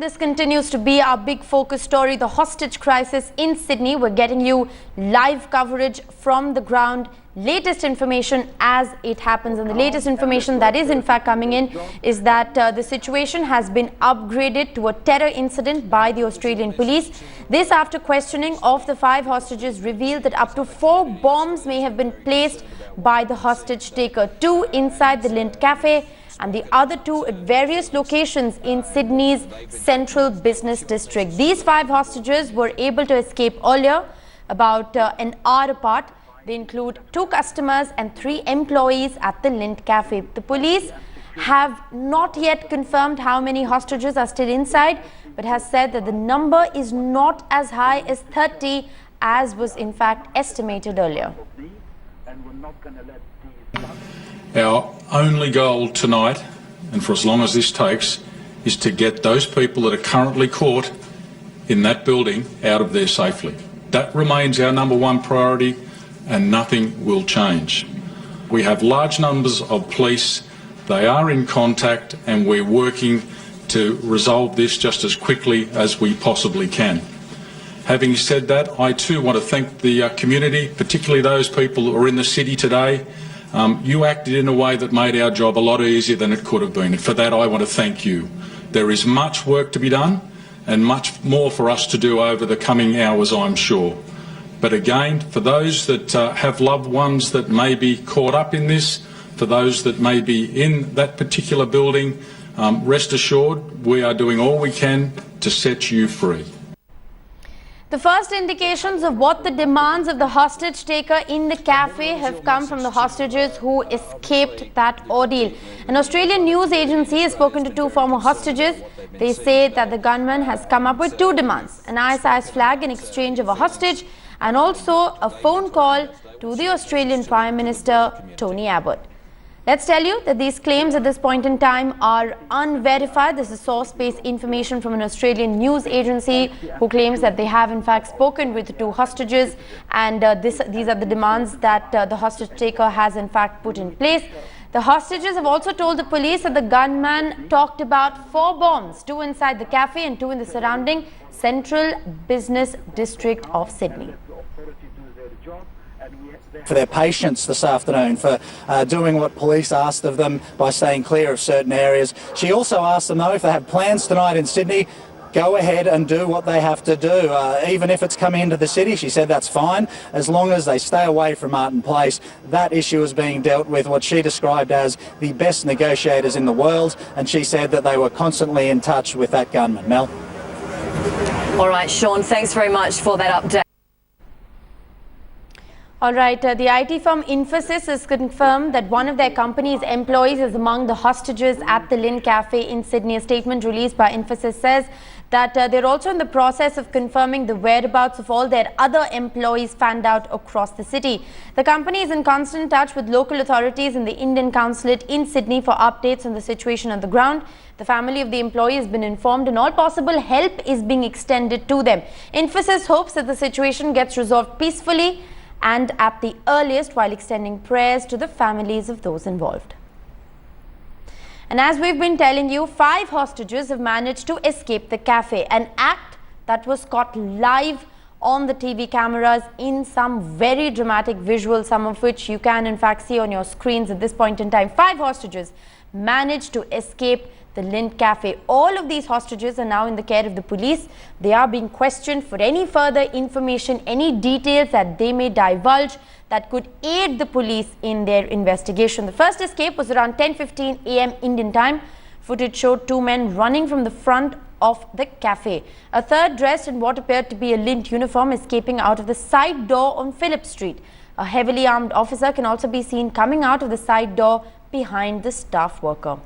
This continues to be our big focus story, the hostage crisis in Sydney. We're getting you live coverage from the ground, latest information as it happens. And the latest information that is in fact coming in is that the situation has been upgraded to a terror incident by the Australian police. This after questioning of the 5 hostages revealed that up to 4 bombs may have been placed by the hostage taker, 2 inside the Lindt Cafe and the other 2 at various locations in Sydney's central business district. These 5 hostages were able to escape earlier, about an hour apart. They include 2 customers and 3 employees at the Lindt Cafe. The police have not yet confirmed how many hostages are still inside, but has said that the number is not as high as 30 as was in fact estimated earlier. Our only goal tonight, and for as long as this takes, is to get those people that are currently caught in that building out of there safely. That remains our number 1 priority, and nothing will change. We have large numbers of police. They are in contact, and we're working to resolve this just as quickly as we possibly can. Having said that, I too want to thank the community, particularly those people who are in the city today. You acted in a way that made our job a lot easier than it could have been, and for that I want to thank you. There is much work to be done and much more for us to do over the coming hours, I'm sure. But again, for those that have loved ones that may be caught up in this, for those that may be in that particular building, rest assured we are doing all we can to set you free. The first indications of what the demands of the hostage taker in the cafe have come from the hostages who escaped that ordeal. An Australian news agency has spoken to 2 former hostages. They say that the gunman has come up with 2 demands: an ISIS flag in exchange of a hostage and also a phone call to the Australian Prime Minister Tony Abbott. Let's tell you that these claims at this point in time are unverified. This is source-based information from an Australian news agency who claims that they have in fact spoken with 2 hostages, and these are the demands that the hostage taker has in fact put in place. The hostages have also told the police that the gunman talked about 4 bombs, 2 inside the cafe and 2 in the surrounding central business district of Sydney. For their patience this afternoon, for doing what police asked of them by staying clear of certain areas. She also asked them, though, if they have plans tonight in Sydney, go ahead and do what they have to do. Even if it's coming into the city, she said that's fine, as long as they stay away from Martin Place. That issue is being dealt with what she described as the best negotiators in the world, and she said that they were constantly in touch with that gunman. Mel? All right, Sean, thanks very much for that update. All right, the IT firm Infosys has confirmed that one of their company's employees is among the hostages at the Lindt Cafe in Sydney. A statement released by Infosys says that they're also in the process of confirming the whereabouts of all their other employees fanned out across the city. The company is in constant touch with local authorities and the Indian consulate in Sydney for updates on the situation on the ground. The family of the employee has been informed and all possible help is being extended to them. Infosys hopes that the situation gets resolved peacefully and at the earliest, while extending prayers to the families of those involved. And as we've been telling you, 5 hostages have managed to escape the cafe, an act that was caught live on the TV cameras in some very dramatic visuals, some of which you can in fact see on your screens at this point in time. 5 hostages managed to escape the Lindt Cafe. All of these hostages are now in the care of the police. They are being questioned for any further information, any details that they may divulge that could aid the police in their investigation. The first escape was around 10:15 a.m. Indian time. Footage showed 2 men running from the front of the cafe. A third, dressed in what appeared to be a Lindt uniform, escaping out of the side door on Phillip Street. A heavily armed officer can also be seen coming out of the side door behind the staff worker.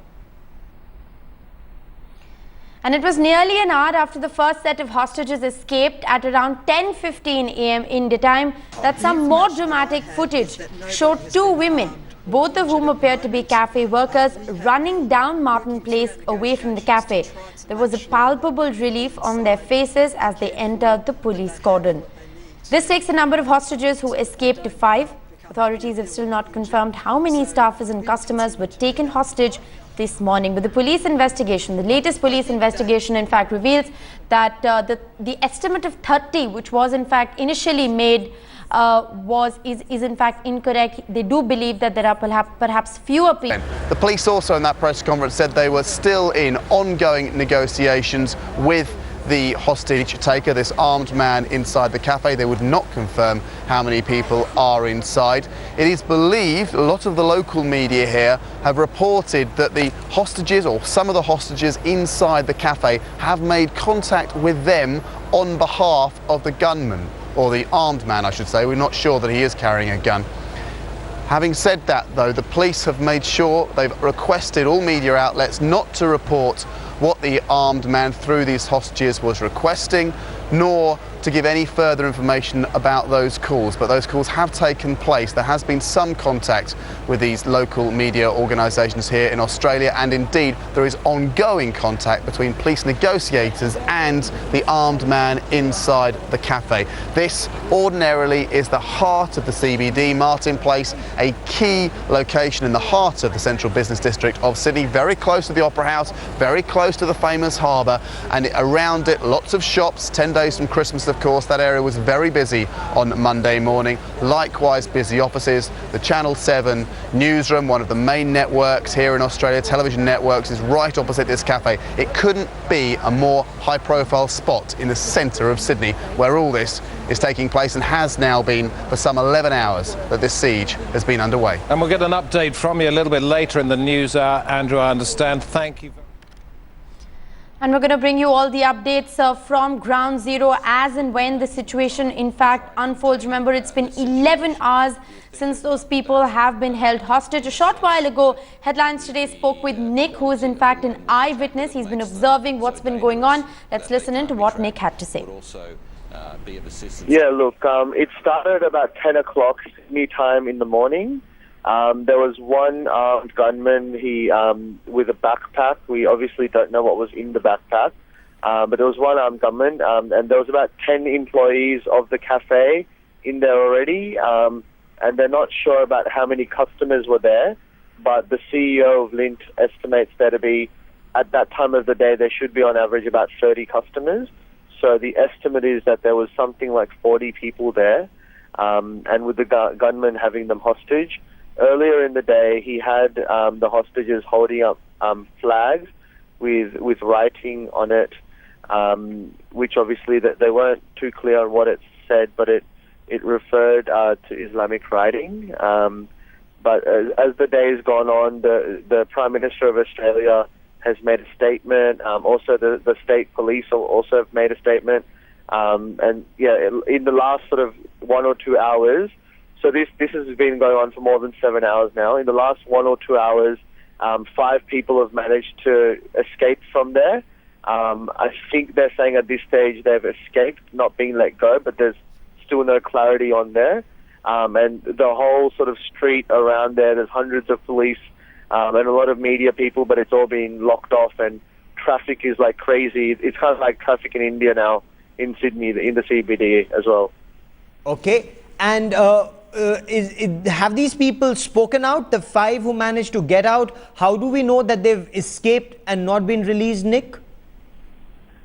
And it was nearly an hour after the first set of hostages escaped at around 10:15 a.m. India time that some more dramatic footage showed 2 women, both of whom appeared to be cafe workers, running down Martin Place away from the cafe. There was a palpable relief on their faces as they entered the police cordon. This takes the number of hostages who escaped to 5. Authorities have still not confirmed how many staffers and customers were taken hostage this morning. But the police investigation, the latest police investigation, in fact, reveals that the estimate of 30, which was in fact initially made, is in fact incorrect. They do believe that there are perhaps fewer people. The police also in that press conference said they were still in ongoing negotiations with the hostage taker, this armed man inside the cafe. They would not confirm how many people are inside. It is believed, a lot of the local media here have reported that the hostages, or some of the hostages inside the cafe, have made contact with them on behalf of the gunman, or the armed man I should say. We're not sure that he is carrying a gun. Having said that though, the police have made sure, they've requested all media outlets not to report what the armed man through these hostages was requesting, nor to give any further information about those calls. But those calls have taken place. There has been some contact with these local media organisations here in Australia, and indeed there is ongoing contact between police negotiators and the armed man inside the cafe. This ordinarily is the heart of the CBD, Martin Place, a key location in the heart of the central business district of Sydney, very close to the Opera House, very close to the famous harbour, and around it lots of shops. 10 days from Christmas, of course, that area was very busy on Monday morning. Likewise busy offices. The Channel 7 newsroom, one of the main networks here in Australia, television networks, is right opposite this cafe. It couldn't be a more high profile spot in the centre of Sydney where all this is taking place, and has now been for some 11 hours that this siege has been underway. And we'll get an update from you a little bit later in the news hour, Andrew, I understand. Thank you. And we're going to bring you all the updates from ground zero as and when the situation in fact unfolds. Remember, it's been 11 hours since those people have been held hostage. A short while ago, Headlines Today spoke with Nick, who is in fact an eyewitness. He's been observing what's been going on. Let's listen in to what Nick had to say. Yeah, look, it started about 10 o'clock Sydney time in the morning. There was one armed gunman, with a backpack. We obviously don't know what was in the backpack, but there was one armed gunman, and there was about 10 employees of the cafe in there already, and they're not sure about how many customers were there, but the CEO of Lindt estimates there to be, at that time of the day, there should be on average about 30 customers. So the estimate is that there was something like 40 people there, and with the gunman having them hostage. Earlier in the day, he had the hostages holding up flags with writing on it, which obviously that they weren't too clear on what it said, but it referred to Islamic writing. But as the day's gone on, the Prime Minister of Australia has made a statement. Also, the state police also have made a statement. And yeah, in the last sort of 1 or 2 hours. So this has been going on for more than 7 hours now. In the last 1 or 2 hours, 5 people have managed to escape from there. I think they're saying at this stage they've escaped, not being let go, but there's still no clarity on there. And the whole sort of street around there's hundreds of police and a lot of media people, but it's all been locked off, and traffic is like crazy. It's kind of like traffic in India now, in Sydney, in the CBD as well. Okay. And have these people spoken out, the 5 who managed to get out? How do we know that they've escaped and not been released, Nick?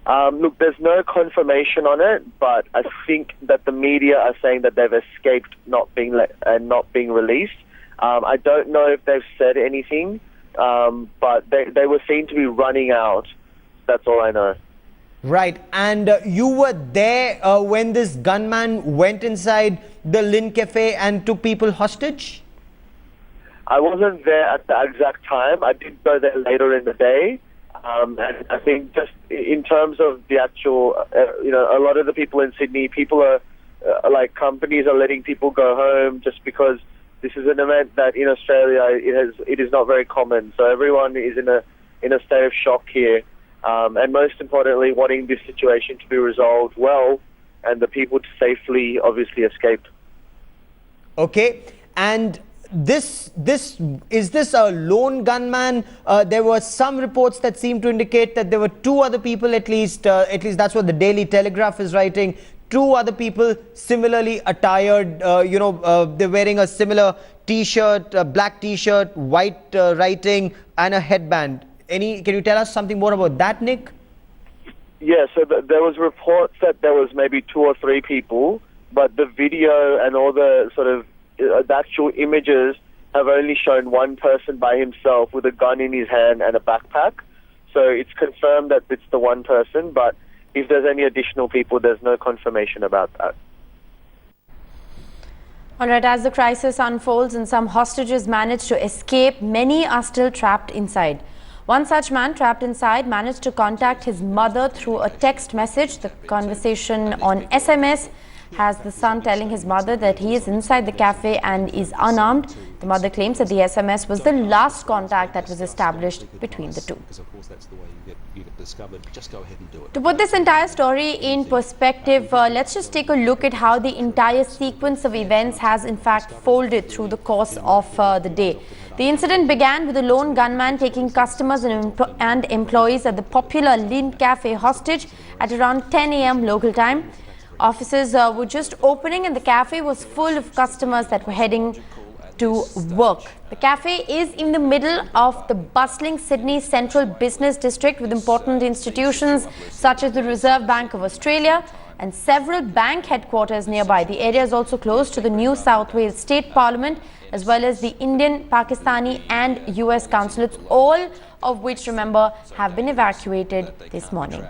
Look, there's no confirmation on it, but I think that the media are saying that they've escaped not being released. I don't know if they've said anything, but they were seen to be running out. That's all I know. Right. And you were there when this gunman went inside the Lindt Cafe and took people hostage? I wasn't there at the exact time. I did go there later in the day. And I think just in terms of the actual, a lot of the people in Sydney, people are like, companies are letting people go home just because this is an event that in Australia it is not very common. So everyone is in a state of shock here. And most importantly, wanting this situation to be resolved well and the people to safely, obviously, escape. Okay. And is this a lone gunman? There were some reports that seem to indicate that there were 2 other people, at least that's what the Daily Telegraph is writing. two other people similarly attired, they're wearing a similar t-shirt, black t-shirt, white writing and a headband. Can you tell us something more about that, Nick? Yeah, so there was reports that there was maybe 2 or 3 people, but the video and all the sort of the actual images have only shown one person by himself with a gun in his hand and a backpack. So it's confirmed that it's the one person, but if there's any additional people, there's no confirmation about that. All right, as the crisis unfolds and some hostages manage to escape, many are still trapped inside. One such man trapped inside managed to contact his mother through a text message. The conversation on SMS has the son telling his mother that he is inside the cafe and is unarmed. The mother claims that the SMS was the last contact that was established between the two. To put this entire story in perspective, let's just take a look at how the entire sequence of events has in fact folded through the course of the day. The incident began with a lone gunman taking customers and employees at the popular Lindt Cafe hostage at around 10 a.m. local time. Offices were just opening and the cafe was full of customers that were heading to work. The cafe is in the middle of the bustling Sydney Central Business District with important institutions such as the Reserve Bank of Australia and several bank headquarters nearby. The area is also close to the New South Wales State Parliament as well as the Indian, Pakistani and US consulates, all of which, remember, have been evacuated this morning.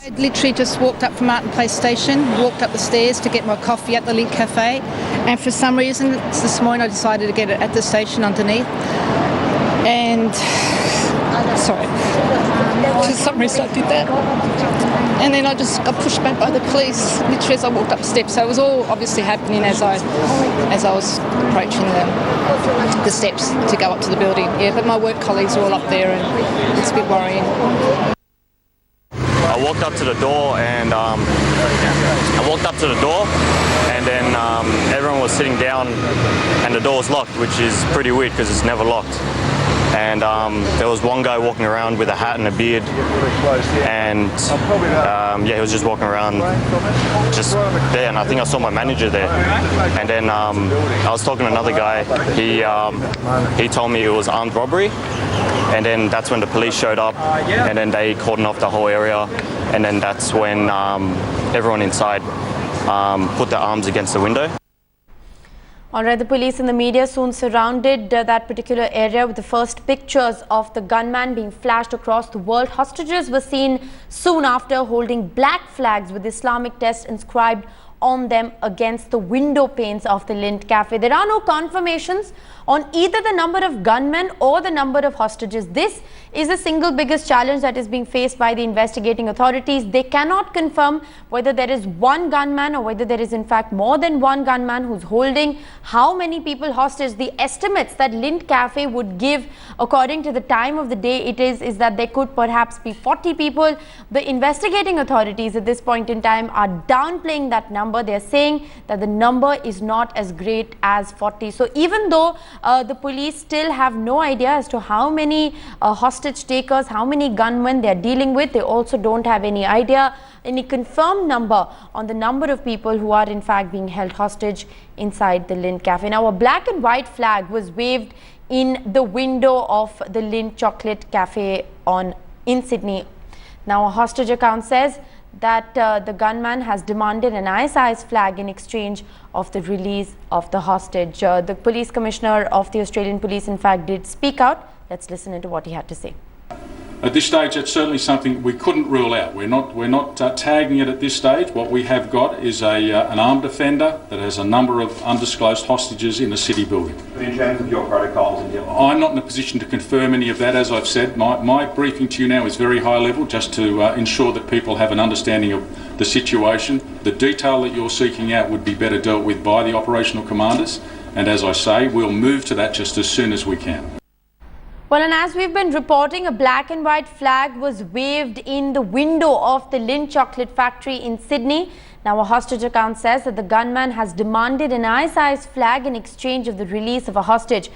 I literally just walked up from Martin Place Station, walked up the stairs to get my coffee at the Lindt Cafe, and for some reason this morning I decided to get it at the station underneath, and for some reason I did that, and then I just got pushed back by the police literally as I walked up the steps. So it was all obviously happening as I was approaching the steps to go up to the building. Yeah, but my work colleagues were all up there and it's a bit worrying. I walked up to the door and then everyone was sitting down and the door was locked, which is pretty weird because it's never locked. And there was one guy walking around with a hat and a beard, and he was just walking around just there, and I think I saw my manager there. And then I was talking to another guy. He told me it was armed robbery, and then that's when the police showed up, and then they cordoned off the whole area, and then that's when everyone inside put their arms against the window. All right, the police and the media soon surrounded that particular area with the first pictures of the gunman being flashed across the world. Hostages were seen soon after holding black flags with Islamic text inscribed on them against the window panes of the Lindt Cafe. There are no confirmations on either the number of gunmen or the number of hostages. This is the single biggest challenge that is being faced by the investigating authorities. They cannot confirm whether there is one gunman or whether there is in fact more than one gunman who's holding how many people hostage. The estimates that Lindt Cafe would give according to the time of the day it is that there could perhaps be 40 people. The investigating authorities at this point in time are downplaying that number. They're saying that the number is not as great as 40. So even though the police still have no idea as to how many hostage takers, how many gunmen they're dealing with, they also don't have any idea, any confirmed number on the number of people who are in fact being held hostage inside the Lindt Cafe. Now, a black and white flag was waved in the window of the Lindt Chocolate Cafe in Sydney. Now, a hostage account says that the gunman has demanded an ISIS flag in exchange of the release of the hostage. The police commissioner of the Australian Police in fact did speak out. Let's listen into what he had to say. At this stage, it's certainly something we couldn't rule out. We're not tagging it at this stage. What we have got is an armed offender that has a number of undisclosed hostages in a city building. In terms of your protocols and your... I'm not in a position to confirm any of that, as I've said. My briefing to you now is very high level, just to ensure that people have an understanding of the situation. The detail that you're seeking out would be better dealt with by the operational commanders, and as I say, we'll move to that just as soon as we can. Well, and as we've been reporting, a black and white flag was waved in the window of the Lindt Chocolate Factory in Sydney. Now, a hostage account says that the gunman has demanded an ISIS flag in exchange of the release of a hostage.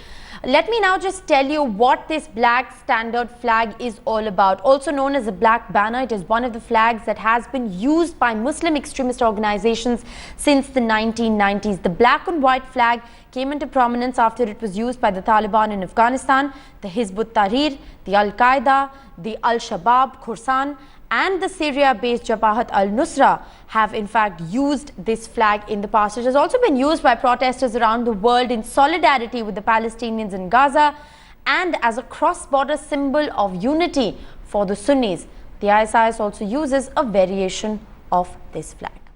Let me now just tell you what this black standard flag is all about. Also known as a black banner, it is one of the flags that has been used by Muslim extremist organizations since the 1990s. The black and white flag came into prominence after it was used by the Taliban in Afghanistan, the Hizb ut-Tahrir, the Al-Qaeda, the Al-Shabaab, Khorasan, and the Syria-based Jabhat al-Nusra have in fact used this flag in the past. It has also been used by protesters around the world in solidarity with the Palestinians in Gaza and as a cross-border symbol of unity for the Sunnis. The ISIS also uses a variation of this flag.